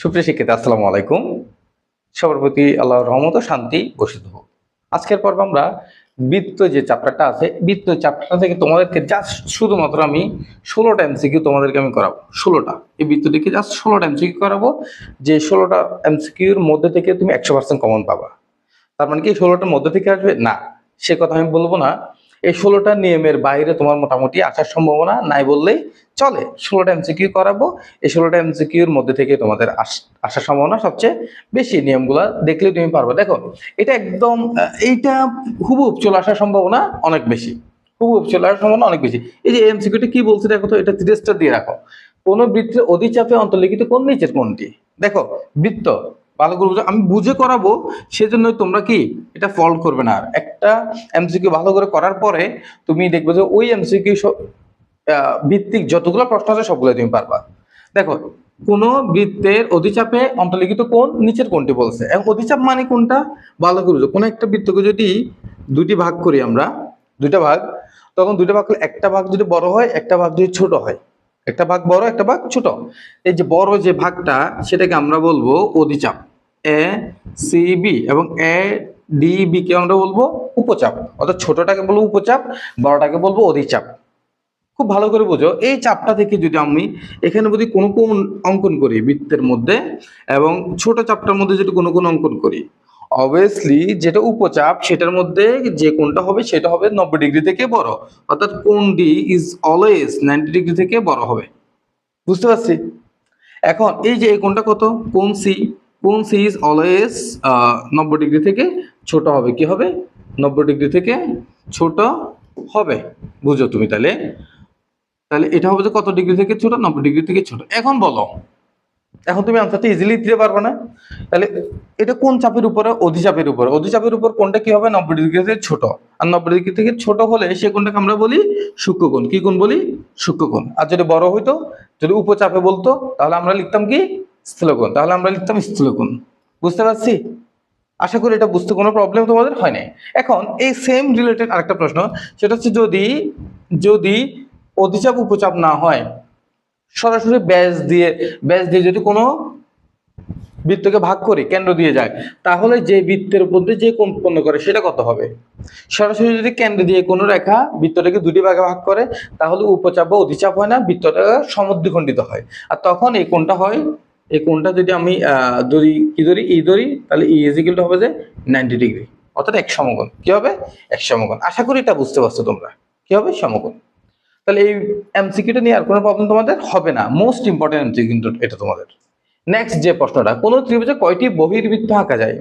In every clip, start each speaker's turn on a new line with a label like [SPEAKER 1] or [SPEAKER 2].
[SPEAKER 1] সুপ্রিয় শিক্ষিত, আসসালামু আলাইকুম। সবার প্রতি আল্লাহর রহমত ও শান্তি বর্ষিত হোক। আজকের পর্ব আমরা বৃত্ত যে চ্যাপ্টারটা আছে, বৃত্ত চ্যাপ্টারটা থেকে তোমাদেরকে জাস্ট শুধুমাত্র আমি 16টা এমসিকিউ তোমাদেরকে আমি করাবো। 16টা, এই বৃত্ত থেকে জাস্ট 16টা এমসিকিউ করাবো। যে 16টা এমসিকিউর মধ্যে থেকে তুমি 100% কমন পাবা। তার মানে কি 16টার মধ্যে থেকে আসবে না, সে কথা আমি বলবো না। এই 16টা নিয়মের বাইরে তোমার মোটামুটি আসার সম্ভাবনা নাই বললেই চলে। 16টা এমসিকিউ করাবো, এই 16টা এমসিকিউর মধ্যে থেকে তোমাদের আসার সম্ভাবনা সবচেয়ে বেশি। নিয়মগুলা দেখলেই তুমি পারবে। দেখো, এটা একদম এইটা হুবহুব চলে আসার সম্ভাবনা অনেক বেশি। হুবহুব চলে আসার সম্ভাবনা অনেক বেশি। এই যে এমসিকিউটা কি বলছে দেখো তো, এটা রেজিস্টার দিয়ে রাখো। কোন বৃত্তের অধিচাপে অন্তর্লিখিত কোণ নিচের কোণটি? দেখো, বৃত্ত ভালো করে বুঝো, আমি বুঝে করাবো, সেজন্য তোমরা কি এটা ফল্ট করবে না। আর একটা এমসিকিউ ভালো করে করার পরে তুমি দেখবে যে ওই এমসিকিউ ভিত্তিক যতগুলো প্রশ্ন আছে সবগুলো তুমি পারবা। দেখো, কোন বৃত্তের অধিচাপে অন্তর্লিখিত কোণ নিচের কোণটি বলছে। এবং অধিচাপ মানে কোনটা ভালো করে বুঝো। কোন একটা বৃত্তকে যদি দুটি ভাগ করি আমরা, দুইটা ভাগ, তখন দুইটা ভাগ করলে একটা ভাগ যদি বড় হয়, একটা ভাগ যদি ছোট হয়, একটা ভাগ বড় একটা ভাগ ছোট, এই যে বড় যে ভাগটা সেটাকে আমরা বলবো অধিচাপ এ সি বি, এবং এ ডি বি কে আমরা বলবো উপচাপ। অর্থাৎ ছোটটাকে বলবো উপচাপ, বড়টাকে বলবো অধিচাপ। খুব ভালো করে বোঝো, এই চাপটা থেকে যদি আমি এখানে যদি কোনো কোণ অঙ্কন করি বৃত্তের মধ্যে, এবং ছোট চাপটার মধ্যে যদি কোনো কোণ অঙ্কন করি, অবভিয়াসলি যেটা উপচাপ সেটার মধ্যে যে কোণটা হবে সেটা হবে 90 ডিগ্রি থেকে বড়। অর্থাৎ কোণ ডি ইজ অলওয়েজ 90 ডিগ্রি থেকে বড় হবে। বুঝতে পারছি? এখন এই যে এই কোণটা কত, কোণ সি, কোণ সি ইজ অলওয়েজ 90 ডিগ্রি থেকে ছোট হবে। কি হবে? 90 ডিগ্রি থেকে ছোট হবে। বুঝো তুমি? তাহলে তাহলে এটা হবে যে কত ডিগ্রি থেকে ছোট? 90 ডিগ্রি থেকে ছোট। এখন বলো, এখন তুমি আনসারটা ইজিলি দিতে পারবে না? তাহলে এটা কোন চাপের উপরে? অধিচাপের উপরে। অধিচাপের উপর কোনটা কি হবে? 90 ডিগ্রি থেকে ছোট। আর 90 ডিগ্রি থেকে ছোট হলে সে কোনটাকে আমরা বলি সূক্ষ্মকোণ। কি কোণ বলি? সূক্ষ্মকোণ। আর যদি বড় হইতো, যদি উপচাপে বলতো, তাহলে আমরা লিখতাম কি? স্থূলকোণ। তাহলে আমরা লিখতাম স্থূলকোণ। বুঝতে পারছি? আশা করি এটা বুঝতে কোনো প্রবলেম তোমাদের হয় নাই। এখন এই সেম রিলেটেড আরেকটা প্রশ্ন, সেটা হচ্ছে যদি যদি অধিচাপ উপচাপ না হয়, সরাসরি ব্যাস দিয়ে যদি কোনো বৃত্তকে ভাগ করি, কেন্দ্র দিয়ে যায়, তাহলে যে বৃত্তের উপর দিয়ে যে কোণ উৎপন্ন করে সেটা কত হবে? সরাসরি যদি কেন্দ্র দিয়ে কোনো রেখা বৃত্তটাকে দুটি ভাগে ভাগ করে, তাহলে উপচাপ বা অধিচাপ হয় না, বৃত্তটা সমদ্বিখণ্ডিত হয়। আর তখন এই কোণটা হয়, এই কোণটা যদি আমি ধরি, কি ধরি? ই ধরি, তাহলে ই ইজ ইকুয়াল টু হবে যে 90 ডিগ্রি। অর্থাৎ এক সমকোণ। কি হবে? এক সমকোণ। আশা করি এটা বুঝতে পারছো তোমরা। কি হবে? সমকোণ। তাহলে এই এমসিকিউটা নিয়ে আর কোনো প্রবলেম তোমাদের হবে না। মোস্ট ইম্পর্টেন্ট এমসিকিউ কিন্তু এটা তোমাদের। নেক্সট যে প্রশ্নটা, কোন ত্রিভুজে কয়টি বহির্বৃত্ত আঁকা যায়?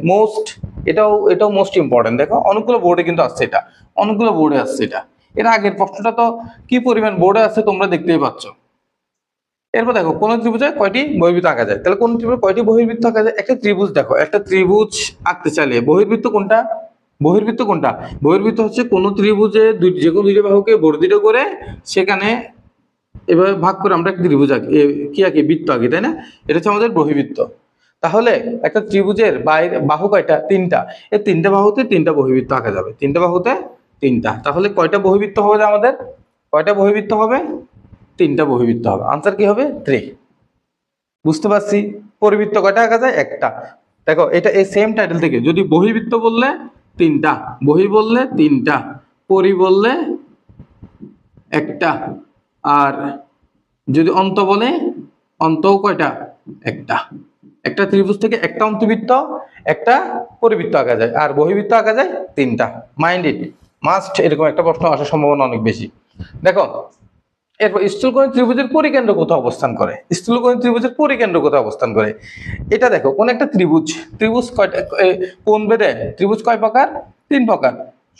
[SPEAKER 1] এটাও মোস্ট ইম্পর্টেন্ট। দেখো, অনেকগুলো বোর্ডে কিন্তু আসছে এটা, অনেকগুলো বোর্ডে আসছে এটা। এর আগের প্রশ্নটা তো কি পরিমাণ বোর্ডে আছে তোমরা দেখতেই পাচ্ছ। এরপর দেখো, কোন ত্রিভুজে কয়টি বহির্বৃত্ত আঁকা যায়? তাহলে কোন ত্রিভুজে কয়টি বহির্বৃত্ত আঁকা যায়? একটা ত্রিভুজ দেখো, একটা ত্রিভুজ আঁকতে চাইলে বহির্বৃত্ত কোনটা? বহির্বৃত্ত কোনটা? বহির্বৃত্ত হচ্ছে কোন ত্রিভুজে যে কোনো দুইটা বাহুকে বর্ধিত করে সেখানে এভাবে ভাগ করে আমরা একটা ত্রিভুজ আঁকি, কি আঁকি? বৃত্ত আঁকি, তাই না? এটা হচ্ছে আমাদের বহির্বৃত্ত। তাহলে একটা ত্রিভুজের বাইরে বাহু কয়টা? তিনটা। এই তিনটা বাহুতে তিনটা বহির্বৃত্ত আঁকা যাবে। তিনটা বাহুতে তিনটা। তাহলে কয়টা বহির্বৃত্ত হবে আমাদের? কয়টা বহির্বৃত্ত হবে? তিনটা বহির্বৃত্ত হবে। আনসার কি হবে? 3। বুঝতে পারছি? পরিবৃত্ত কয়টা আঁকা যায়? একটা। দেখো, এটা এই সেম টাইটেল থেকে যদি বহির্বৃত্ত বললে তিনটা, বহি বললে তিনটা, পরি বললে একটা, আর যদি অন্ত বলে, অন্তও কয়টা? একটা। একটা ত্রিভুজ থেকে একটা অন্তবৃত্ত, একটা পরিবৃত্ত আঁকা যায়, আর বহির্বৃত্ত আঁকা যায় তিনটা। মাইন্ড ইট, মাস্ট এরকম একটা প্রশ্ন আসার সম্ভাবনা অনেক বেশি। দেখো, এরপর স্থূলকোণী ত্রিভুজের পরিকেন্দ্র কোথায় অবস্থান করে? স্থূলকোণী ত্রিভুজের পরিকেন্দ্র কোথায় অবস্থান করে? এটা দেখো, কোন একটা ত্রিভুজ, ত্রিভুজ কয়টা কোণ বেঁধে? ত্রিভুজ কয় প্রকার? 3 প্রকার।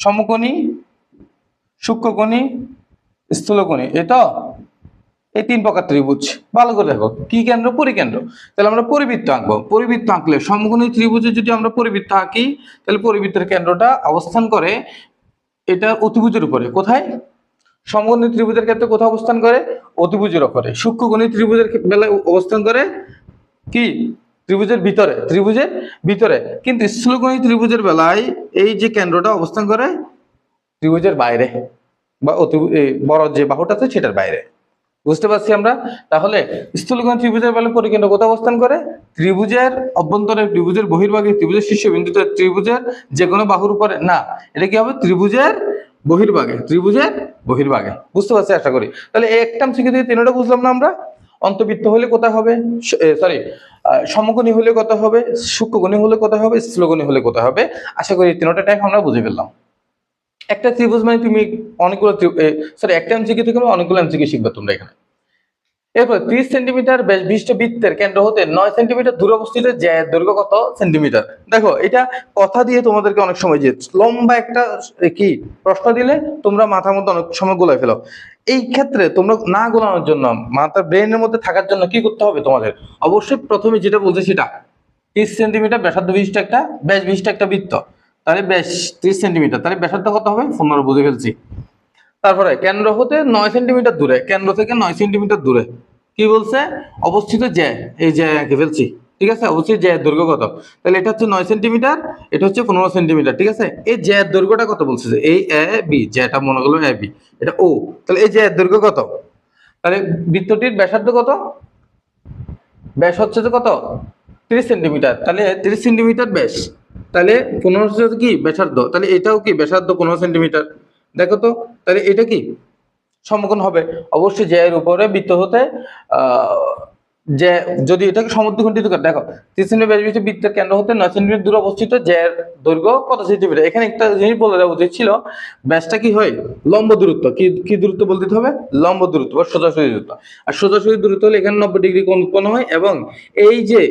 [SPEAKER 1] সমকোণী, সূক্ষ্মকোণী, স্থূলকোণী। এটা এই 3 প্রকার ত্রিভুজ। ভালো করে দেখো, কি কেন্দ্র? পরিকেন্দ্র। তাহলে আমরা পরিবৃত্ত আঁকবো। পরিবৃত্ত আঁকলে সমকোণী ত্রিভুজে যদি আমরা পরিবৃত্ত আঁকি, তাহলে পরিবৃত্তের কেন্দ্রটা অবস্থান করে এটা অতিভুজের উপরে। কোথায়? সমকোণী ত্রিভুজের ক্ষেত্রে কোথায় অবস্থান করে? অতিভুজের উপরে। সূক্ষ্মকোণী ত্রিভুজের বেলায় অবস্থান করে কি? ত্রিভুজের ভিতরে। ত্রিভুজের ভিতরে। কিন্তু স্থূলকোণী ত্রিভুজের বেলায় এই যে কেন্দ্রটা অবস্থান করে ত্রিভুজের বাইরে, বা বড় যে বাহুটা আছে সেটার বাইরে। বুঝতে পারছি আমরা। তাহলে স্থূলকোণ ত্রিভুজের বেলায় পরিকেন্দ্র কোথায় অবস্থান করে? ত্রিভুজের অভ্যন্তরে, ত্রিভুজের বহির্ভাগে, ত্রিভুজের শীর্ষবিন্দুতে, ত্রিভুজের যে কোনো বাহুর উপরে না, এটা কি হবে? ত্রিভুজের বহির্ভাগে, ত্রিভুজের বহির্ভাগে। বুঝতে পারছি আশা করি। তাহলে একটা থেকে তিনটা বুঝলাম না আমরা? অন্তবৃত্ত হলে কোথায় হবে? সরি, সমকোণী হলে কোথায় হবে? সূক্ষ্মকোণী হলে কোথায় হবে? স্থূলকোণী হলে কোথায় হবে? আশা করি তিনটা টাইপ আমরা বুঝে ফেললাম। একটা ত্রিভুজ মানে তুমি অনেকগুলো সরি, একটা এমসিকিউ থেকে অনেকগুলো এমসিকিউ শিখবে তোমরা এখানে। এরপর 30 সেন্টিমিটার ব্যাস বিশিষ্ট বৃত্তের কেন্দ্র হতে 9 সেন্টিমিটার দূরে অবস্থিত জ্যায়ের দৈর্ঘ্য কত সেন্টিমিটার? দেখো এটা কথা দিয়ে তোমাদেরকে অনেক সময় যে লম্বা একটা কি প্রশ্ন দিলে তোমরা মাথার মধ্যে অনেক সময় গোলাই ফেলো। এই ক্ষেত্রে তোমরা না গোলানোর জন্য, মাথার ব্রেনের মধ্যে থাকার জন্য কি করতে হবে তোমাদের? অবশ্যই প্রথমে যেটা বলছে সেটা 30 সেন্টিমিটার ব্যাসার্ধ বিশিষ্ট একটা ব্যাস বিশিষ্ট একটা বৃত্ত, তাহলে ব্যাস 30 সেন্টিমিটার, তাহলে ব্যাসার্ধ কত হবে? 15 বুঝে ফেলছি। তারপরে কেন্দ্র হতে 9 সেন্টিমিটার দূরে, কেন্দ্র থেকে 9 সেন্টিমিটার দূরে কি বলছে? অবস্থিত জ্যা, এই জ্যা এঁকে ফেলছি, ঠিক আছে? অবশ্যই জ্যায়ের দৈর্ঘ্য কত? তাহলে এটা হচ্ছে 9 সেন্টিমিটার, এটা হচ্ছে 15 সেন্টিমিটার, ঠিক আছে? এই জ্যায়ের দৈর্ঘ্যটা কত বলছে? যে এই এ বি, জ্যাটা মনে করলো এ বি, এটা ও, তাহলে এই জ্যায়ের দৈর্ঘ্য কত? তাহলে বৃত্তটির ব্যাসার্ধ কত? ব্যাস হচ্ছে যে কত? 30 সেন্টিমিটার, তাহলে 30 সেন্টিমিটার ব্যাস, তাহলে 15 হচ্ছে কি ব্যাসার্ধ, তাহলে এটাও কি ব্যাসার্ধ 15 সেন্টিমিটার। দেখো তো, তাহলে এটা কি সমকোণ হবে? অবশ্যই জ্যায়ের উপরে বৃত্ত হতে যে যদি এটাকে সমদ্বিখণ্ডিত করে, দেখো 30 সেন্টিমিটার ব্যাস বিশিষ্ট বৃত্তের কেন্দ্র হতে 9 সেন্টিমিটার দূরে অবস্থিত জ্যায়ের দৈর্ঘ্য কত সেন্টিমিটার? এখানে একটা জিনিস বলে দেওয়া উচিত ছিল, ব্যাসটা কি হয়? লম্ব দূরত্ব। কি দূরত্ব বলতে হবে? লম্ব দূরত্ব বা সোজাসুজি দূরত্ব। আর সোজাসুজি দূরত্ব হলে এখানে 90 ডিগ্রি কোণ উৎপন্ন হয় এবং এই যে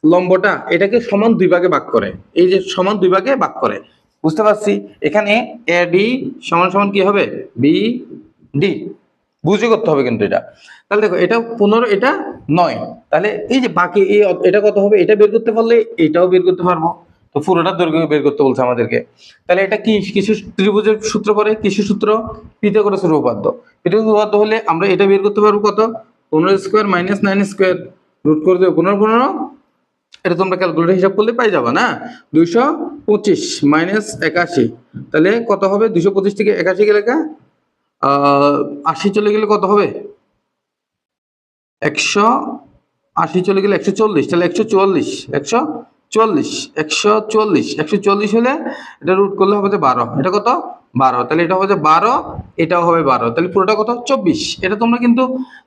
[SPEAKER 1] লম্বটা এটাকে সমান দুই ভাগে ভাগ করে, এই যে সমান দুই ভাগে ভাগ করে। বুঝতে পারছি? এখানে এ ডি সমান সমান কি হবে? B D. বুঝে করতে হবে কিন্তু এটা। তাহলে দেখো এটা 15, এটা 9, তাহলে এই যে বাকি এই এটা কত হবে? এটা বের করতে পারলে এটাও বের করতে পারবো। তো পুরোটা দৈর্ঘ্য বের করতে বলছে আমাদেরকে। তাহলে এটা কি কিছু ত্রিভুজের সূত্র পড়ে? কিসের সূত্র? পিথাগোরাসের উপপাদ্য। পিথাগোরাসের উপপাদ্য হলে আমরা এটা বের করতে পারবো কত? 15 স্কয়ার মাইনাস 9 স্কয়ার, রুট করে দেবো 15, এটা তোমরা ক্যালকুলেটর হিসাব করলে পাই যাবে না? 225 মাইনাস 81, তাহলে কত হবে? 225 থেকে 81 গেলে 80 চলে গেলে কত হবে? 180 চলে গেলে 140, তাহলে 144, 140, 140, 140 হলে এটা রুট করলে হবে যে 12, এটা কত? 12, তাহলে এটা হবে যে 12, এটাও হবে 12, তাহলে পুরোটা কত? 24। এটা তোমরা কিন্তু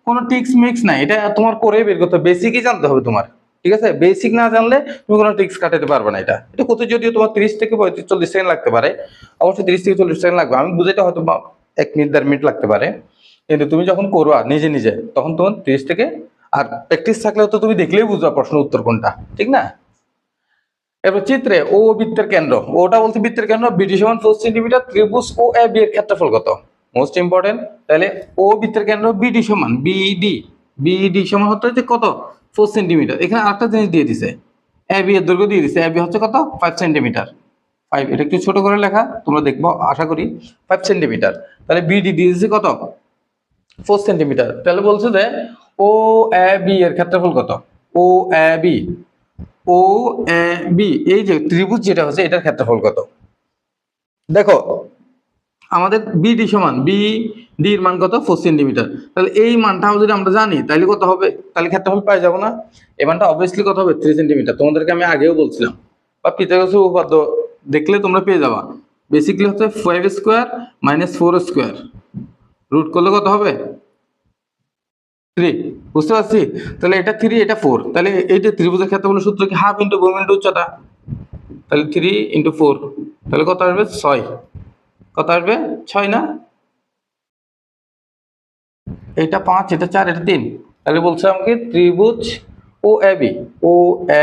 [SPEAKER 1] কোনো টিক্স মিক্স নাই, এটা তোমার করে বের করতে হবে, বেসিকই জানতে হবে তোমার, ঠিক আছে? বেসিক না জানলে তুমি কোনো টিক্স কাটাতে পারবে না। এটা করতে যদিও তোমার 30 থেকে 40 সেকেন্ড লাগতে পারে, অবশ্যই 30 থেকে 40 সেকেন্ড লাগবে, আমি বুঝাইতে হয়তো 1 মিনিট 1.5 মিনিট লাগতে পারে, কিন্তু তুমি যখন করবা নিজে নিজে তখন তোমার 30 থেকে, আর প্র্যাকটিস থাকলেও তো তুমি দেখলেই বুঝবা প্রশ্ন উত্তর কোনটা, ঠিক না? এবার চিত্রে ও বৃত্তের কেন্দ্র, ওটা বলতে বৃত্তের কেন্দ্র বিডি সমান 4 সেন্টিমিটার, ত্রিভুজ ও এ বি এর ক্ষেত্রফল কত? Most important. তাহলে ও বৃত্তের কেন্দ্র বিডি সমান বিডি সমান হচ্ছে কত? 4 সেন্টিমিটার। এখানে আরেকটা জিনিস দিয়ে দিছে, এ বি এর দৈর্ঘ্য দিয়ে দিছে, এ বি হচ্ছে কত? 5 সেন্টিমিটার। 5, এটা একটু ছোট করে লেখা, তোমরা দেখবো আশা করি, 5 সেন্টিমিটার। তাহলে বিডি দিয়ে দিছে কত? 4 সেন্টিমিটার। তাহলে বলছে যে ও এ বি এর ক্ষেত্রফল কত? ও A B, O A B এই যে ত্রিভুজ যেটা হচ্ছে এটার ক্ষেত্রফল কত? দেখো আমাদের বিডি সমান বিডি এর মান কত? 4 সেন্টিমিটার। তাহলে এই মানটা যদি আমরা জানি তাহলে কত হবে? তাহলে ক্ষেত্রফল পাই যাব না? এই মানটা অবভিয়াসলি কত হবে? 3 সেন্টিমিটার। তোমাদেরকে আমি আগেও বলছিলাম, বা পিথাগোরাসের উপপাদ্য দেখলে তোমরা পেয়ে যাবা। বেসিক্যালি হচ্ছে 5 স্কয়ার মাইনাস 4 স্কয়ার, রুট করলে কত হবে? 3। বুঝতে পারছি? তাহলে এটা 3, এটা 4, তাহলে এই যে ত্রিভুজের ক্ষেত্রফলের সূত্র কি? হাফ ইন্টু ভূমি ইন্টু উচ্চতা, তাহলে 3 ইন্টু 4, তাহলে কত আসবে? 6। কত আসবে? 6 না? এটা 5, এটা 4, এটা 3, তাহলে বলছে আমাকে ত্রিভুজ ও A B, O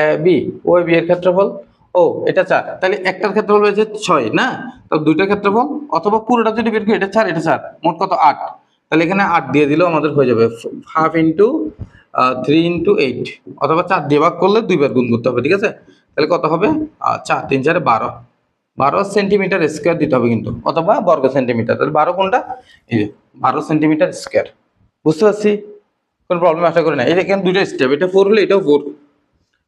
[SPEAKER 1] A B, O A B এর ক্ষেত্রফল, ও এটা 4, তাহলে একটার ক্ষেত্রফল হয়েছে 6 না? তো দুইটার ক্ষেত্রফল, অথবা পুরোটা যদি বের করি, এটা 4, এটা 4, মোট কত? 8। তাহলে এখানে 8 দিয়ে দিলেও আমাদের হয়ে যাবে হাফ ইন্টু 3 ইন্টু 8, অথবা 4 দিয়ে ভাগ করলে 2 বার গুণ করতে হবে, ঠিক আছে? তাহলে কত হবে? 4 3 4 12 সেন্টিমিটার স্কয়ার দিতে হবে কিন্তু, অথবা বর্গ সেন্টিমিটার। তাহলে 12 কোনটা? এই যে 12 সেন্টিমিটার স্কয়ার। বুঝতে পারছি? কোনো প্রবলেম আশা করি না। এটা এখানে দুটো স্টেপ, এটা 4 হলে এটাও 4,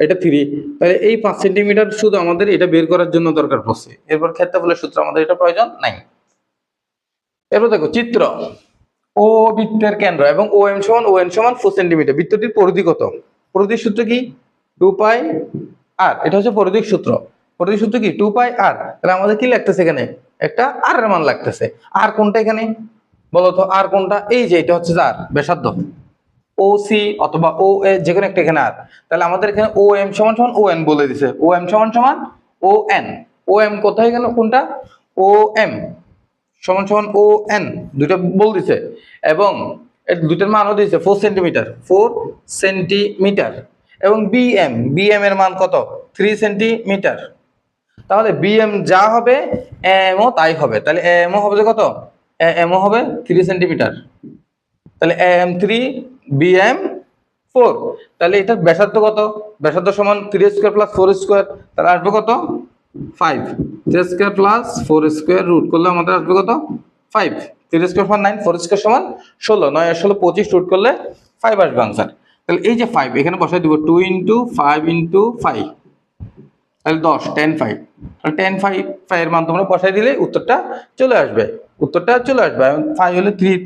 [SPEAKER 1] এটা 3, তাহলে এই 5 সেন্টিমিটার শুধু আমাদের এটা বের করার জন্য দরকার পড়ছে। এরপর ক্ষেত্রফলের সূত্র আমাদের এটা প্রয়োজন নাই। এরপর দেখো চিত্র ও বৃত্তের কেন্দ্র এবং ও এম সমান 4 সেন্টিমিটার। বৃত্তটির পরিধি কত? পরিধির সূত্র কি? 2 পাই আর। এটা হচ্ছে পরিধির সূত্র। পরিধির সূত্র কি? 2 পাই আর। তাহলে আমাদের কি লাগতেছে এখানে? একটা আর এর মান লাগতেছে। আর কোনটা এখানে বলো তো? আর কোনটা? এই যে এটা হচ্ছে আর ব্যাসার্ধ ও সি অথবা ও এ, যে কোনো একটা এখানে আর। তাহলে আমাদের এখানে ও এম সমান সমান ও এন বলে দিছে। ও এম সমান সমান ও এন। ও এম কোথায় গেল? কোনটা? ও এম সমান সমান ও এন, দুইটা বল দিছে এবং এর দুইটার মানও দিয়েছে 4 সেন্টিমিটার, 4 সেন্টিমিটার। এবং বিএম, বিএম এর মান কত? 3 সেন্টিমিটার। তাহলে বিএম যা হবে এম ও তাই হবে। তাহলে এম ও হবে যে কত? এম ও হবে 3 সেন্টিমিটার। তাহলে এম 3, বিএম 4। তাহলে এটার ব্যাসার্ধ কত? ব্যাসার্ধ সমান 3 স্কোয়ার প্লাস 4 স্কোয়ার। তাহলে আসবে কত? 5। 3 স্কোয়ার প্লাস 4 স্কোয়ার রুট করলে আমাদের আসবে কত? 5। 3 স্কোয়ার সমান 9, 4 স্কোয়ার সমান 16, 9 আর 16 25, রুট করলে 5 আসবে আনসার। তাহলে এই যে 5 এখানে বসাই দিব, 2 ইন্টু 5 ইন্টু 5, তাহলে 10, 10 5। তাহলে 10 5 এর মান তোমরা বসাই দিলে উত্তরটা চলে আসবে। উত্তরটা চলে আসবে। 5 হলে 3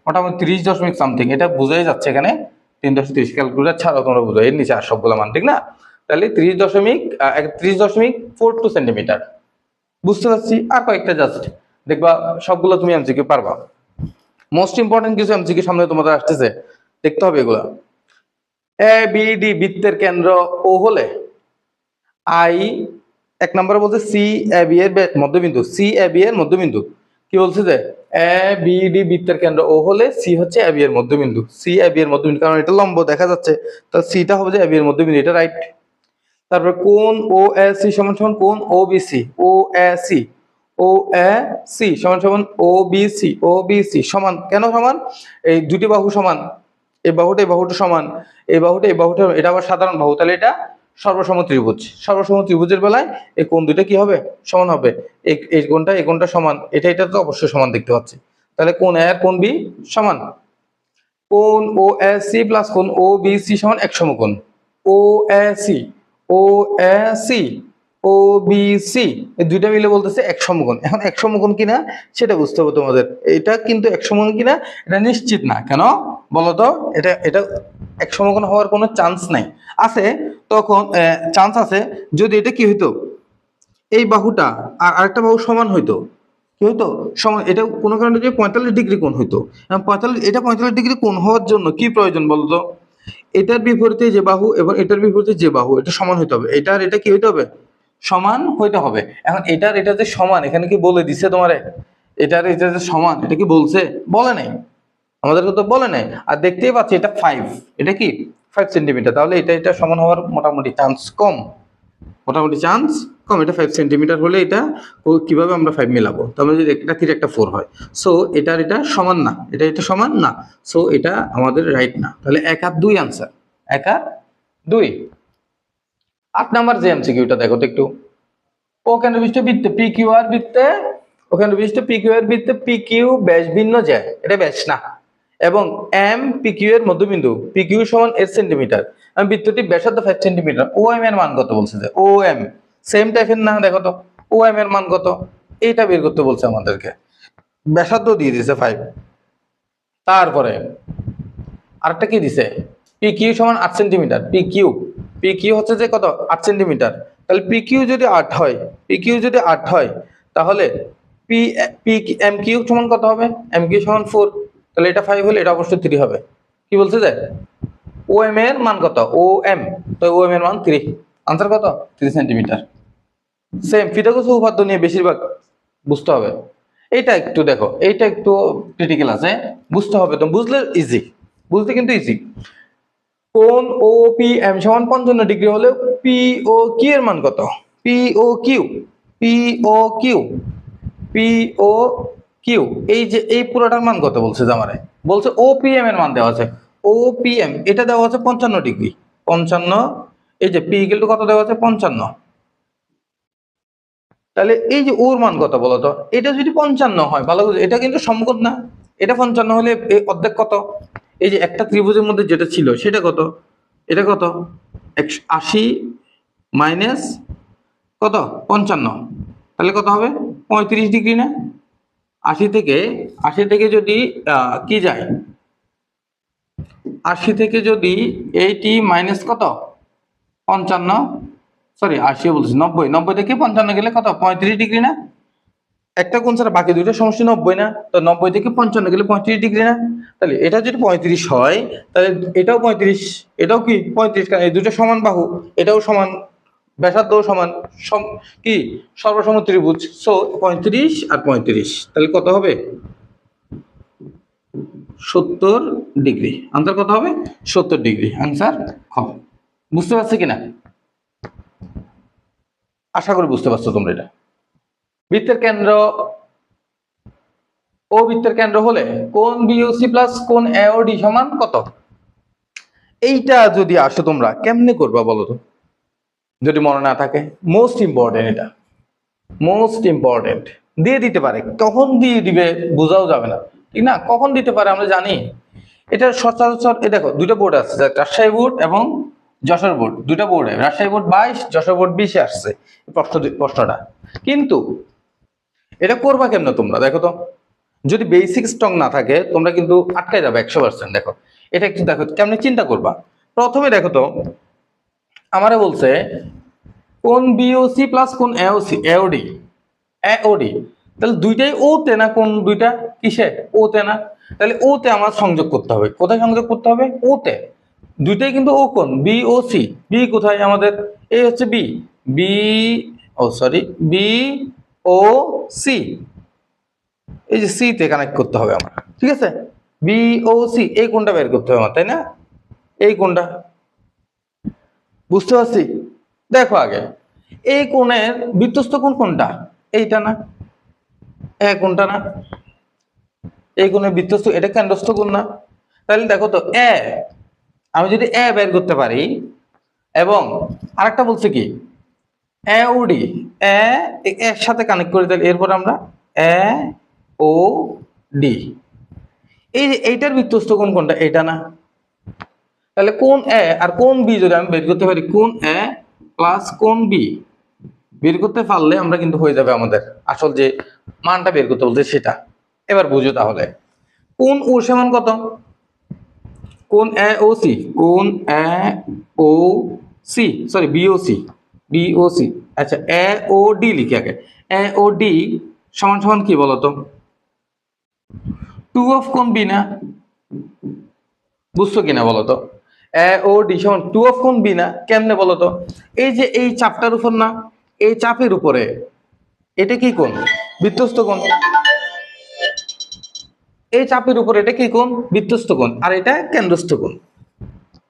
[SPEAKER 1] মোটামুটি 30 দশমিক সামথিং। এটা বোঝাই যাচ্ছে এখানে 3.30। ক্যালকুলেটর ছাড়াও তোমরা বুঝো, এর নিচে আর সবগুলো মান, ঠিক না? তাহলে 30.42 সেন্টিমিটার। বুঝতে পারছি। আর কয়েকটা জাস্ট দেখবা, সবগুলো তুমি এমসিকিউ পারবা। মোস্ট ইম্পর্টেন্ট কিছু এমসিকিউ সামনে তোমাদের আসতেছে, দেখতে হবে এগুলা। এ বি ডি বৃত্তের কেন্দ্র ও হলে আই, এক নম্বরে বলছে সি এ বি এর মধ্যবিন্দু, সি এ বি এর মধ্যবিন্দু। কি বলছে যে এ বি ডি বৃত্তের কেন্দ্র ও হলে সি হচ্ছে এ বি এর মধ্যবিন্দু। সি এ বি এর মধ্যবিন্দু, কারণ এটা লম্ব দেখা যাচ্ছে, তাহলে সিটা হবে যে এ বি এর মধ্যবিন্দু, এটা রাইট। তারপরে কোণ ও এ সি সমান সমান কোণ O B C. O A C, O A C সমান সমান O B C. O B C সমান কেন সমান? এই দুটি বাহু সমান, এই বাহুটা এই বাহুটা সমান, এই বাহুটা এই বাহুটা, এটা আবার সাধারণ বাহু, তাহলে এটা সর্বসম ত্রিভুজ। সর্বসম ত্রিভুজের বেলায় এই কোণ দুটো কি হবে? সমান হবে। এই কোণটা এই কোণটা সমান, এটা তো অবশ্যই সমান দেখতে পাচ্ছি। তাহলে কোণ এ আর কোণ বি সমান। কোণ ও এ সি প্লাস কোণ ও বি সি সমান এক সমকোণ। O A C, O A C, O B C, এই দুইটা মিলে বলতেছে এক সমকোণ। এখন এক সমকোণ কিনা সেটা বুঝতে হবে তোমাদের। এটা কিন্তু এক সমকোণ কিনা এটা নিশ্চিত না। কেন বলতো? এটা এটা এক সমকোণ হওয়ার কোনো চান্স নাই। আছে তখন চান্স আছে যদি এটা কি হইতো, এই বাহুটা আর আরেকটা বাহু সমান হইতো। কি হইতো? সমান। এটা কোনো কারণে যদি 45 ডিগ্রি কোণ হইতো। এবং 45 ডিগ্রি কোণ হওয়ার জন্য কি প্রয়োজন বলতো? এটার বিপরীতে যে বাহু এবং এটার বিপরীতে যে বাহু, এটা সমান হইতে হবে। এটা আর এটা কি হইতে হবে? সমান হইতে হবে। এখন এটার এটা যে সমান, এখানে কি বলে দিছে তোমারে? এটার এটা যে সমান, এটা কি বলছে? বলে নাই, আমাদেরকে তো বলে নাই। আর দেখতেই পাচ্ছি এটা 5, এটা কি 5 সেন্টিমিটার। তাহলে এটা এটা সমান হওয়ার মোটামুটি চান্স কম। মোটামুটি চান্স কম। এটা 5 সেন্টিমিটার হলে এটা কিভাবে আমরা 5 মিলাবো? তার মানে যদি একটা 3 একটা 4 হয়, সো এটার এটা সমান না, এটা এটা সমান না, সো এটা আমাদের রাইট না। তাহলে 1 আর 2 আনসার, 1 আর 2। 8 নাম্বার যে এমসিকিউটা দেখো তো একটু। ও কেন্দ্রবিষ্ট বৃত্তে পি কিউ আর বৃত্তে, ও কেন্দ্রবিষ্ট পি কিউ এর বৃত্তে পি কিউ ব্যাস ভিন্ন যে, এটা ব্যাস না, এবং এম পি কিউ এর মধ্যবিন্দু, পি কিউ সমান 8 সেন্টিমিটার। আমি বৃত্তটি ব্যাসার্ধ 5 সেন্টিমিটার। ও এম এর মান কত বলছে? যে ও এম সেম টাইপের না, দেখো তো ও এম এর মান কত, এইটা বের করতে বলছে আমাদেরকে। ব্যাসার্ধ দিয়ে দিছে 5। তারপরে আরেকটা কি দিছে? পি কিউ সমান 8 centimetre. P Q, P Q হচ্ছে যে কত? 8 সেন্টিমিটার। তাহলে পি কিউ যদি 8 হয়, পি কিউ যদি 8 হয়, তাহলে পি পি এম কিউ সমান কত হবে? এম কিউ সমান 4। তাহলে এটা 5 হলে এটা অবশ্যই 3 হবে। কি বলছে যে ও এম এর মান কত? ও এম, তো ও এম এর মান 3। আনসার কত? 3 সেন্টিমিটার। সেম ফিতাগোস উপপাদ্য নিয়ে বেশিরভাগ বুঝতে হবে। এইটা একটু দেখো, এইটা একটু ক্রিটিক্যাল আছে, বুঝতে হবে। তো বুঝলে ইজি, বুঝতে কিন্তু ইজি। কোণ ও পি এম সমান 55 ডিগ্রি হলে পি ও কিউ এর মান কত? P O Q, P O Q, P O Q, এই যে এই পুরোটার মান কত বলছে যে আমারে? বলছে ও পি এম এর মান দেওয়া আছে। ও পি এম এটা দেওয়া আছে 55 ডিগ্রি। 55, এই যে পি ইকুয়াল টু কত দেওয়া আছে? 55। তাহলে এই যে ওর মান কত বলতো? এটা যদি 55 হয়, ভালো করে, এটা কিন্তু সমকোণ না। এটা 55 হলে অর্ধেক কত? এই যে একটা ত্রিভুজের মধ্যে যেটা ছিল সেটা কত? এটা কত? 180 মাইনাস কত? 55, তাহলে কত হবে? 35 ডিগ্রি না? 80 থেকে যদি কি যায়, 80 থেকে যদি 80 মাইনাস কত 55, সরি 80 বলছি 90, 90 থেকে 55 গেলে কত 35 ডিগ্রি না? একটা কোণ ছাড়া বাকি দুটো সমষ্টি 90 না? তো 90 থেকে 55 গেলে 35 ডিগ্রি না? তাহলে এটা যদি 35 হয় তাহলে এটাও 35, এটাও কি 35, কারণ এই দুটো সমান বাহু, এটাও সমান, ব্যাসার্ধও সমান, কি সর্বসম ত্রিভুজ। সো 35 আর 35 তাহলে কত হবে 70 ডিগ্রি। আনসার কত হবে 70 ডিগ্রি। আনসার খ। বুঝতে পারছো কিনা? আশা করি বুঝতে পারছো তোমরা। এটা বৃত্তের কেন্দ্র ও বৃত্তের কেন্দ্র হলে কোণ বিওসি প্লাস কোণ এওডি সমান কত? এইটা যদি আসো তোমরা কেমনে করবা বলো তো, যদি মনে না থাকে। মোস্ট ইম্পর্টেন্ট, এটা মোস্ট ইম্পর্টেন্ট। দিয়ে দিতে পারে, কখন দিয়ে দিবে বোঝাও যাবে না, ঠিক না? কখন দিতে পারে আমরা জানি। এটা সচরাচর এই দেখো দুটো বোর্ড আছে, রাজশাহী বোর্ড এবং যশোর বোর্ড, দুটো বোর্ডে রাজশাহী বোর্ড 22, যশোর বোর্ড 20 আসছে প্রশ্নটা। কিন্তু এটা করবা কেমনে তোমরা দেখো তো, যদি বেসিক স্ট্রং না থাকে তোমরা কিন্তু আটকায় যাবে 100%। দেখো এটা একটু দেখো কেমনে চিন্তা করবা। প্রথমে দেখো তো আমারে বলছে কোণ বিওসি প্লাস কোণ এওসি এওডি এওডি, তাহলে দুইটাই ও তে না? কোণ দুইটা কিসে ও তে না? তাহলে ও তে আমার সংযোগ করতে হবে। কোথায় সংযোগ করতে হবে? ও তে। দুইটাই কিন্তু ও কোণ বি ও সি। বি কোথায় আমাদের? এই হচ্ছে বি, বি ও সরি বি ও সি, এই যে সি তে কানেক্ট করতে হবে আমার, ঠিক আছে? বি ও সি, এই কোণটা বের করতে হবে আমার, তাই না? এই কোণটা বুঝতে পারছি। দেখো আগে এই কোণের বৃত্তস্থ কোণ কোনটা? এইটা না? কোণটা না? এই কোণের বৃত্তস্থ, এটা কেন্দ্রস্থ কোণ না? তাহলে দেখো তো আমি যদি বের করতে পারি, এবং আরেকটা বলছে কি ওডি এর সাথে কানেক্ট করে, তাহলে এরপর আমরা ও ডি, এই যে এইটার বৃত্তস্থ কোণ কোনটা? এটা না? তাহলে কোণ আর কোণ বি যদি আমি বের করতে পারি, কোণ প্লাস কোণ বি বের করতে পারলে আমরা কিন্তু হয়ে যাবে আমাদের আসল যে মানটা বের করতে বলছে সেটা। এবার বুঝো তাহলে কোণ ও সমান কত? কোণ ও সি, কোণ ও সি সরি বিওসি, বিওসি, আচ্ছা ও ডি লিখি আগে। ও ডি সমান সমান কি বলতো? 2 অফ কোণ বি না? বুঝছো কিনা বলতো? ও ডি সমান 2 অফ কোণ বি না? কেমনে বলতো? এই যে এই চাপটার উপর না, এই চাপের উপরে এটা কি কোণ? বৃত্তস্থ কোণ। এই চাপের উপরে এটা কি কোণ? বৃত্তস্থ কোণ। আর এটা কেন্দ্রস্থ কোণ।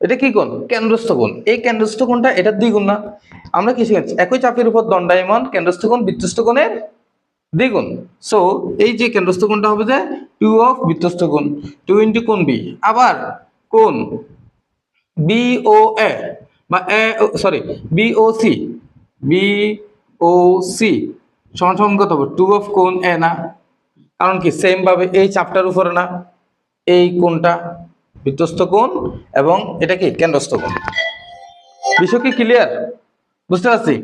[SPEAKER 1] এটা কি কোণ? কেন্দ্রস্থ কোণ। এই কেন্দ্রস্থ কোণটা এটার দ্বিগুণ না? আমরা কি শিখেছি? একই চাপের উপর দণ্ডায়মান কেন্দ্রস্থ কোণ বৃত্তস্থ কোণের দ্বিগুণ। সো এই যে কেন্দ্রস্থ কোণটা হবে যে 2 অফ বৃত্তস্থ কোণ, 2 ইনটু কোণ বি। আবার কোণ বি ও এ বা সরি বি ও সি, বি ও সি সমান সমান কত হবে? 2 অফ কোণ এ না? কারণ কি সেম ভাবে এই চাপটার উপরে না, এই কোণটা বৃত্তস্থ কোণ এবং এটা কি কেন্দ্রস্থ কোণ। বিষয় কি ক্লিয়ার? বুঝতে পারছি?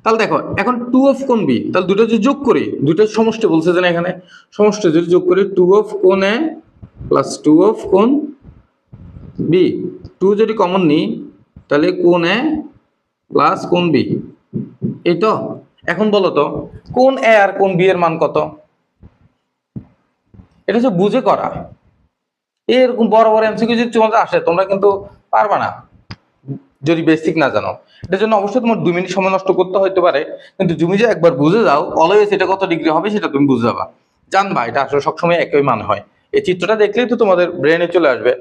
[SPEAKER 1] তাহলে দেখো এখন 2 অফ কোণ বি, তাহলে দুটো যদি যোগ করি, দুটোর সমষ্টি বলছে যে না, এখানে সমষ্টি যদি যোগ করি 2 অফ কোণ এ প্লাস 2 অফ কোণ বি, 2 যদি কমন নিই তাহলে কোণ এ প্লাস কোণ বি, এই তো। এখন বলো তো কোণ এ আর কোণ বি এর মান কত? এটা হচ্ছে বুঝে করা। এরকম বড় বড় এমসিকিউ যদি তোমাদের আসে তোমরা কিন্তু পারবা না যদি বেসিক না জানো। এটার জন্য অবশ্যই তোমার 2 মিনিট সময় নষ্ট করতে হতে পারে, কিন্তু তুমি যে একবার বুঝে যাও অলওয়েজ এটা কত ডিগ্রি হবে সেটা তুমি বুঝে যাবা, জানবা এটা আসলে সবসময় একই মান হয়। এই চিত্রটা দেখলেই তো তোমাদের ব্রেনে চলে আসবে।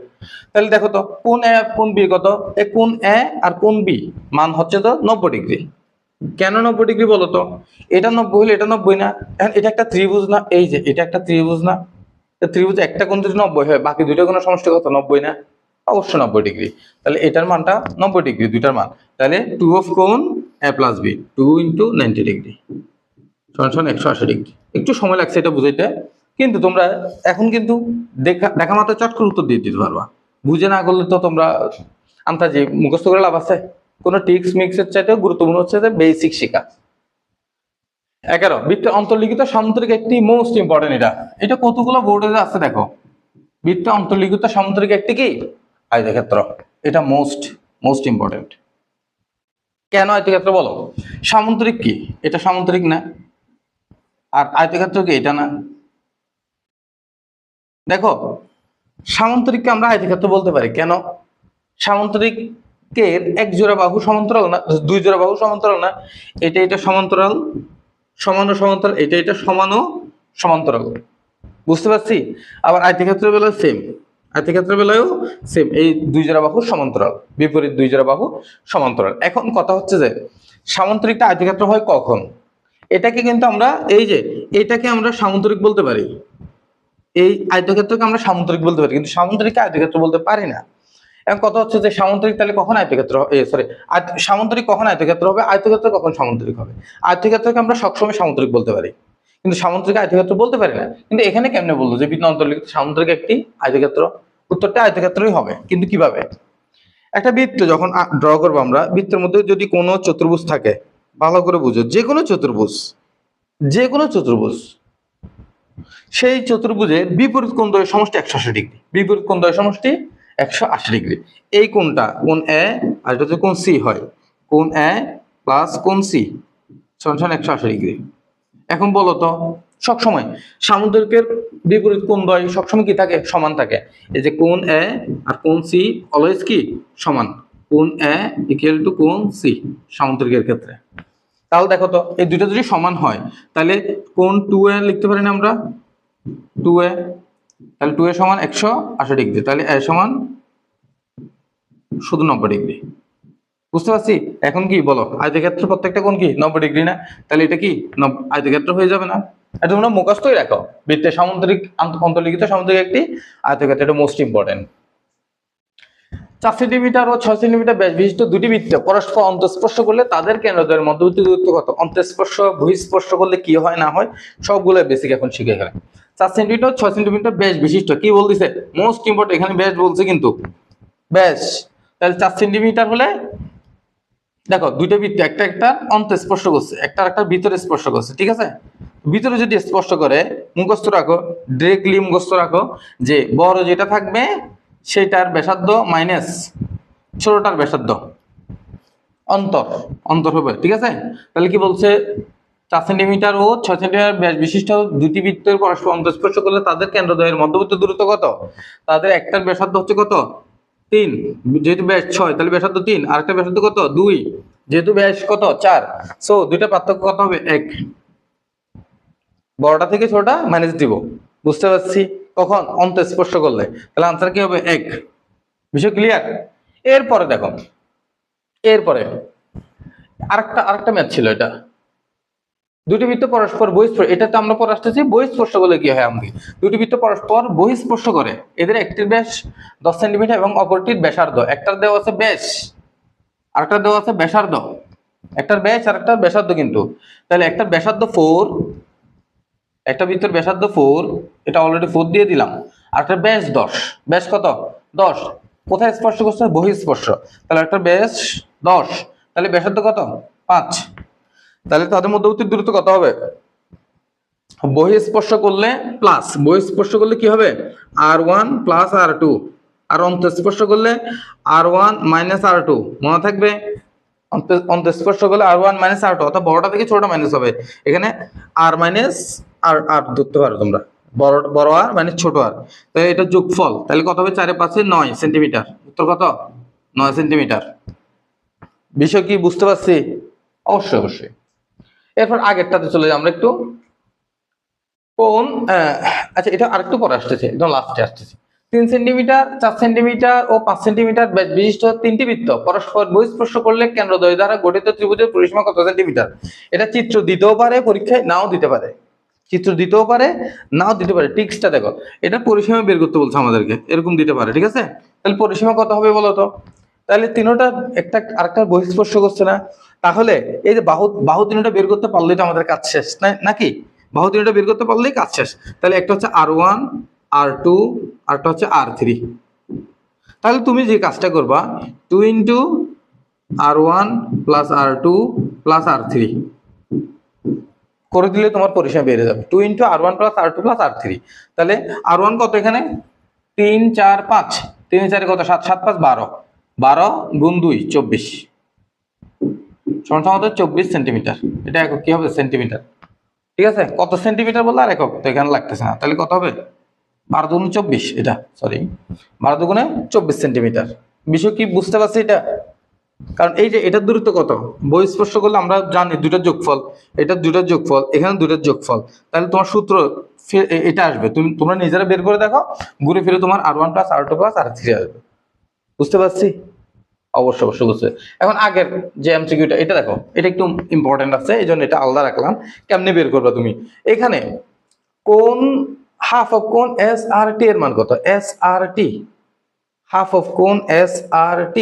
[SPEAKER 1] তাহলে দেখো তো কোণ এ কোণ বি কত? এই কোণ এ আর কোণ বি মান হচ্ছে তো 90 ডিগ্রি। কেন 90 ডিগ্রি বলো তো? এটা 90 হলে এটা 90 না? এখন এটা একটা ত্রিভুজ না? এই যে এটা একটা ত্রিভুজ না? ত্রিভুজ একটা কোণ যদি 90 হয় বাকি দুইটা কোণের সমষ্টি কত? 90 না? অবশ্যই 90 ডিগ্রি। তাহলে এটার মানটা 90 ডিগ্রি, দুইটার মান। তাহলে 2 অফ কোণ এ প্লাস বি, 2 ইন্টু 90 ডিগ্রি সমান সমান 180 ডিগ্রি। একটু সময় লাগছে এটা বুঝাইতে, কিন্তু তোমরা এখন কিন্তু দেখা মাত্র চট করে উত্তর দিয়ে দিতে পারবা। বুঝে না করলে তো তোমরা আন্তাজে মুখস্থ করে লাভ আছে? কোনো টিক্স মিক্সের চাইতেও গুরুত্বপূর্ণ হচ্ছে যে বেসিক শেখা। 11 বৃত্তের অন্তর্লিখিত সামুদ্রিক একটি মোস্ট ইম্পর্টেন্ট। এটা কতগুলো বোর্ডে আছে দেখো। বৃত্তের অন্তর্লিখিত সামুদ্রিক একটি কি আয়তক্ষেত্র। এটা মোস্ট মোস্ট ইম্পর্টেন্ট। কেন আয়তক্ষেত্র বলো? সামুদ্রিক কি? এটা সামুদ্রিক না। আর আয়তক্ষেত্র কি? এটা না। দেখো সামুদ্রিককে আমরা আয়তক্ষেত্র বলতে পারি কেন? সামুদ্রিকের এক জোড়া বাহু সমান্তরাল না, দুই জোড়া বাহু সমান্তরাল না। এটা সমান্তরাল, সমান ও সমান্তরাল, এটা সমান ও সমান্তরাল। বুঝতে পারছি? আবার আয়তক্ষেত্রের বেলায় সেম, আয়তক্ষেত্রের বেলায়ও সেম। এই দুই জোড়া বাহু সমান্তরাল, বিপরীত দুই জোড়া বাহু সমান্তরাল। এখন কথা হচ্ছে যে সামুদ্রিকটা আয়তক্ষেত্র হয় কখন? এটাকে কিন্তু আমরা এটাকে আমরা সামুদ্রিক বলতে পারি। এই আয়তক্ষেত্রকে আমরা সামুদ্রিক বলতে পারি, কিন্তু সামুদ্রিককে আয়তক্ষেত্র বলতে পারি না। এখন কথা হচ্ছে যে সামুদ্রিক তাহলে কখন আয়তক্ষেত্র, সামুদ্রিক কখন আয়তক্ষেত্র হবে, আয়তক্ষেত্র কখন সামুদ্রিক হবে? আয়তক্ষেত্রকে আমরা সবসময় সামুদ্রিক বলতে পারি, কিন্তু সামুদ্রিক আয়তক্ষেত্র বলতে পারি না। কিন্তু এখানে কেমনে বললো যে বৃত্ত অন্তর্লিখিত সামুদ্রিক একটি আয়তক্ষেত্র? উত্তরটা আয়তক্ষেত্রই হবে, কিন্তু কিভাবে? একটা বৃত্ত যখন ড্র করবো আমরা, বৃত্তের মধ্যে যদি কোনো চতুর্ভুজ থাকে, ভালো করে বুঝো, যে কোনো চতুর্ভুজ, যে কোনো চতুর্ভুজ, সেই চতুর্ভুজের বিপরীত কোণ দ্বয়ের সমষ্টি 180 ডিগ্রি। বিপরীত কোণ দ্বয়ের সমষ্টি 180 ডিগ্রি। এই কোণটা কোণ এ আর এটা যদি কোণ সি হয়, কোণ এ প্লাস কোণ সি সমান 180 ডিগ্রি। এখন বলো তো, সবসময় সামুদ্রিকের বিপরীত কোণ দ্বয় সবসময় কি থাকে? সমান থাকে। এই যে কোণ এ আর কোণ সি অলওয়েজ কি সমান। কোণ এ ইকুয়াল টু কোণ সি সামুদ্রিকের ক্ষেত্রে। তাহলে দেখো তো, এই দুটো যদি সমান হয় তাহলে কোণ 2a লিখতে পারি না আমরা? 2a, তাহলে 2a সমান 180 ডিগ্রি, তাহলে a সমান শুধু 90 ডিগ্রি। বুঝতে পারছি? এখন কি বলো, আয়তক্ষেত্র প্রত্যেকটা কোণ কি 90 ডিগ্রি না? তাহলে এটা কি আয়তক্ষেত্র হয়ে যাবে না? এটা তোমরা মুখস্থই রাখো, বৃত্তের সামুদ্রিক অন্তর্লিখিত সামুদ্রিক একটি আয়তক্ষেত্র, এটা মোস্ট ইম্পর্টেন্ট। 4 সেন্টিমিটার ও 6 সেন্টিমিটার ব্যাস বিশিষ্ট দুটি বৃত্ত পরস্পর অন্তঃস্পর্শ করলে তাদের কেন্দ্রদ্বয়ের মধ্যবর্তী দূরত্ব কত? অন্তঃস্পর্শ বহিঃস্পর্শ করলে কি হয় না হয় সবগুলো বেসিক এখন শিখে গেলে। 4 সেন্টিমিটার 6 সেন্টিমিটার ব্যাস বিশিষ্ট, কি বলতেছে? মোস্ট ইম্পর্টেন্ট, এখানে ব্যাস বলছে কিন্তু ব্যাস। তাহলে 4 সেন্টিমিটার হলে দেখো দুইটা বৃত্ত একটা অন্তঃস্পর্শ করছে, একটা ভিতরে স্পর্শ করছে, ঠিক আছে? ভিতরে যদি স্পর্শ করে, মুখস্থ রাখো, ডিরেক্টলি মুখস্থ রাখো যে বড় যেটা থাকবে সেটার ব্যাসার্ধ মাইনাস ছোটটার ব্যাসার্ধ, অন্তর হবে, ঠিক আছে? তাহলে কি বলছে? 4 সেন্টিমিটার ও 6 সেন্টিমিটার ব্যাস বিশিষ্ট দুটি বৃত্তের পরস্পর অন্তঃস্পর্শ করলে তাদের কেন্দ্রদ্বয়ের মধ্যবর্তী দূরত্ব কত? তাদের একটার ব্যাসার্ধ হচ্ছে কত? 3, যেহেতু ব্যাস 6 তাহলে ব্যাসার্ধ 3, আর একটা ব্যাসার্ধ কত? 2, যেহেতু ব্যাস কত? 4, সো দুইটা পার্থক্য কত হবে? 1। বড়টা থেকে ছোটটা মাইনাস দিব। বুঝতে পারছি? কখন? অন্তঃস্পর্শ করলে। তাহলে আনসার কি হবে? 1। বিষয় ক্লিয়ার? এরপরে দেখো, এরপরে আরেকটা ম্যাথ ছিল। এটা দুটি বৃত্ত পরস্পর বহিঃস্পর্শ, এটা তো আমরা পরে আসতেছি। বহিঃস্পর্শ করলে কি হয়? আমাকে দুটি বৃত্ত পরস্পর বহিঃস্পর্শ করে, এদের একটির ব্যাস 10 সেন্টিমিটার এবং অপরটির ব্যাসার্ধ, একটার দেওয়া আছে ব্যাস আরেকটার দেওয়া আছে ব্যাসার্ধ, একটার ব্যাস আর একটার ব্যাসার্ধ কিন্তু। তাহলে একটার ব্যাসার্ধ 4, একটা বৃত্তের ব্যাসার্ধ 4, এটা অলরেডি 4 দিয়ে দিলাম। আর একটা ব্যাস 10, ব্যাস কত? 10। কোথায় স্পর্শ করছে? বহিঃস্পর্শ। তাহলে একটা ব্যাস 10, তাহলে ব্যাসার্ধ কত? 5। তাহলে তাদের মধ্যবর্তী দূরত্ব কত হবে? বহিঃস্পর্শ করলে প্লাস, বহিঃস্পর্শ করলে কি হবে? r1 প্লাস r2, আর অন্তঃস্পর্শ করলে r1 মাইনাস r2, মনে থাকবে? অন্তঃস্পর্শ করলে r1 মাইনাস r2, অর্থাৎ বড়টা থেকে ছোটটা মাইনাস হবে। এখানে r মাইনাস r ধরতে পারো তোমরা, বড় আর মাইনাস ছোট আর, তাই এটা যোগফল। তাহলে কত হবে? 4 এ 5 এ 9 সেন্টিমিটার। উত্তর কত? 9 সেন্টিমিটার। বিষয় কি বুঝতে পারছি? অবশ্যই অবশ্যই। এরপর আগেরটাতে চলে যাই আমরা একটু। কোন আচ্ছা, এটা আরেকটু পরে আসতেছে, একদম লাস্টে আসতেছে। 3 সেন্টিমিটার 4 সেন্টিমিটার ও 5 সেন্টিমিটার ব্যাস বিশিষ্ট তিনটি বৃত্ত পরস্পর বহিঃস্পর্শ করলে কেন্দ্রদ্বয় দ্বারা গঠিত ত্রিভুজের পরিসীমা কত সেন্টিমিটার? এটা চিত্র দিতেও পারে, পরীক্ষায় নাও দিতে পারে, চিত্র দিতেও পারে নাও দিতে পারে। টিক্সটা দেখো, এটা পরিসীমা বের করতে বলছে আমাদেরকে, এরকম দিতে পারে, ঠিক আছে? তাহলে পরিসীমা কত হবে বলো তো? তাহলে তিনটা একটা আরেকটা বহিঃস্পর্শ করছে না, তাহলে এই যে বাহু তিনটা বের করতে পারলেই তো আমাদের কাজ শেষ, নাকি? বাহু তিনটা বের করতে পারলেই কাজ শেষ। তাহলে একটা হচ্ছে r1, r2, আরটা হচ্ছে r3। তাহলে তুমি যে কাজটা করবা 2 into r1 plus r2 plus r3 করে দিলে তোমার পরিসীমা বেড়ে যাবে। 2 × R1 + R2 + R3। তাহলে R1 কত এখানে 3 4 5, 3 4 কত 7, 7 5 12, 12 × 2 24 সমান 24 সেন্টিমিটার। এটা একক কি হবে? সেন্টিমিটার। ঠিক আছে, কত সেন্টিমিটার বললে আর একক তো এখানে লাগতেছে না, তাহলে কত হবে 12 × 24, এটা সরি 12 × 24 সেন্টিমিটার। বিষয় কি বুঝতে পারছি এটা? কারণ এই যে এটার দূরত্ব কত, বই স্পর্শ করলে আমরা জানি দুইটার যোগফল, এটার দুইটার যোগফল, এখানে দুইটার যোগফল, তাহলে তোমার সূত্র এটা আসবে। তোমরা নিজেরা বের করে দেখো, ঘুরে ফিরে তোমার R1 + R2 + R3 আসবে। বুঝতে পারছি? অবশ্যই অবশ্যই বুঝতে। এখন আগের যে এমসিকিউটা এটা দেখো, এটা একটু ইম্পর্টেন্ট আছে, এই জন্য এটা আলাদা রাখলাম। কেমনে বের করবে তুমি? এখানে কোন হাফ অফ কোন SRT এর মান কত? SRT, হাফ অফ কোন SRT,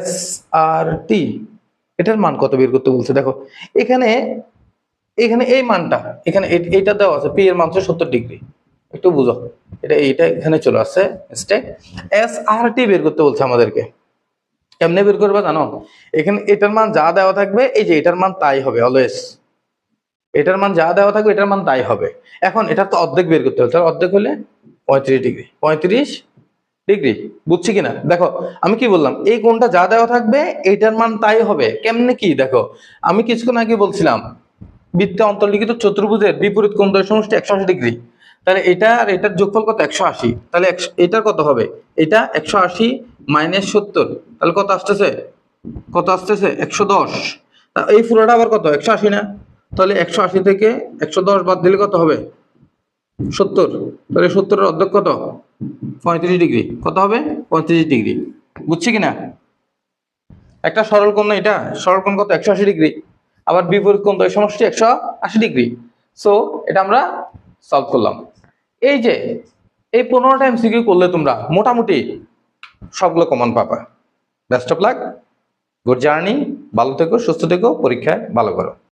[SPEAKER 1] SRT এটার মান কত বের করতে বলছে? দেখো এখানে এই মানটা, এখানে এটা দেওয়া আছে, পি এর মান 70 ডিগ্রি। একটু বুঝো, এইটা এখানে চলে আসছে স্টেক। SRT বের করতে বলছে আমাদেরকে। কেমনে বের করবে জানো? এখানে এটার মান যা দেওয়া থাকবে, এই যে এটার মান তাই হবে অলওয়েজ। এটার মান যা দেওয়া থাকবে এটার মান তাই হবে। এখন এটা তো অর্ধেক বের করতে হবে, তাহলে অর্ধেক হলে 35 ডিগ্রি। 35 ডিগ্রি, বুঝছি কিনা? দেখো আমি কি বললাম, এই কোণটা যা দেওয়া থাকবে এইটার মান তাই হবে। কেমনে কি? দেখো আমি কিছুক্ষণ আগে বলছিলাম বৃত্তে অন্তর্লিখিত চতুর্ভুজের বিপরীত কোণ দ্বয়ের সমষ্টি 180 ডিগ্রি। তাহলে এটা আর এটার যোগফল কত? 180। তাহলে এটার কত হবে? এটা 180 - 70, তাহলে কত আসতেছে? কত আসতেছে? 110। এই পুরোটা আবার কত? 180 না? তাহলে 180 থেকে 110 বাদ দিলে কত হবে? 70। তাহলে 70 এর অর্ধেক কত? 35 ডিগ্রি। কত হবে? 35 ডিগ্রি। বুঝছি কিনা? একটা সরল কোণ না এটা? সরল কোণ কত? 180 ডিগ্রি। আবার বিপরীত কোণ দ্বয়ের সমষ্টি 180 ডিগ্রি। সো এটা আমরা সলভ করলাম। এই যে এই 15টা এমসিকিউ করলে তোমরা মোটামুটি সবগুলো কমন পাবা। Best of luck, good journey, ভালো থেকো, সুস্থ থেকো, পরীক্ষায় ভালো করো।